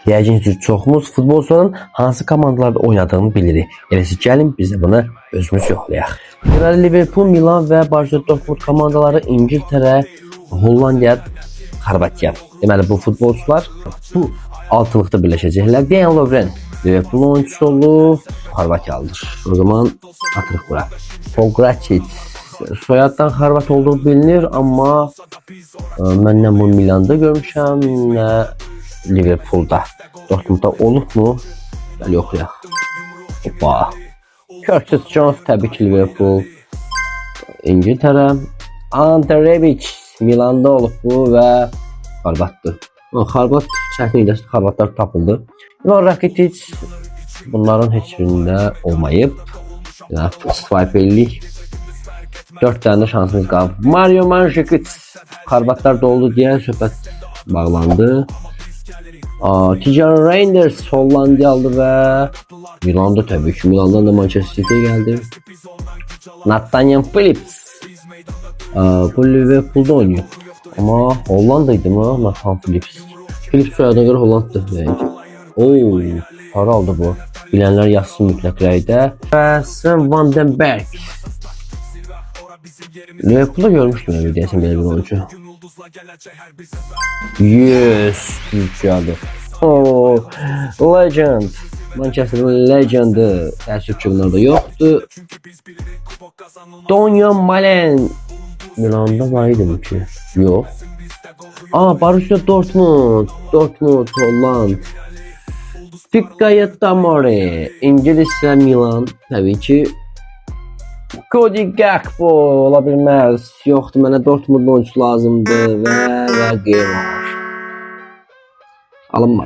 Yəqin ki, çoxumuz futbolçuların hansı komandalarda oynadığını bilirik. Eləsi gəlin biz də bunu özümüz yoxlayaq. Deməli Liverpool, Milan və Borussia Dortmund komandaları İngiltərə, Hollandiya, Xorvatiya. Deməli bu futbolçular bu altılıqda birləşəcəklər. Dejan Lovren Liverpool oyuncusu olub, Xorvatiyalıdır. O zaman atırıq bura. Pogracic soyaddan Xorvat olduğu bilinir, amma məndən bu Milanda görmüşəm, nə Liverpoolda. Dortmundda olub mu? Bəli, yoxlayaq. Hoppa. Curtis Jones təbii ki Liverpool. İngiltərə. Ante Rebic Milanda olub bu və Xorvatdır. Xorvat çətin idi, Xorvatlar tapıldı. Ivan Rakitic bunların heç birində olmayıb. Swipe eləyik. 4 tane şansımız qalıb. Mario Mandzukic Xorvatlar doldu deyə söhbət bağlandı. Tijan Reinders Hollandiyalı və Milanda təbii ki. Milandan da Manchester City'ye geldi. Nathaniel Phillips bu Liverpool'da oynuyor. Ama Hollanda'ydı mı Nathaniel Phillips? Phillips soyadına göre Hollanda'dır. Ooo, para aldı bu. Bilenler yazsın mütləq rəydə. Və Sven Van den Berg. Liverpool'da görmüştüm öyle deyəsən belə bir oyuncu. Yes, Türkçədir. Oh, legend. Manchester'ın legendi. Təəssüf ki bunlarda yoxdur. Donyal Malen. Milanda var idi mi ki? Yox. Borussia Dortmund. Dortmund, Holland. Fikayet Tamori. İngiliz və Milan. Təbii ki. Cody Gakpo ola bilməz. Yoxdur, mənə Dortmund oyuncusu lazımdır və game var. Alınmadı.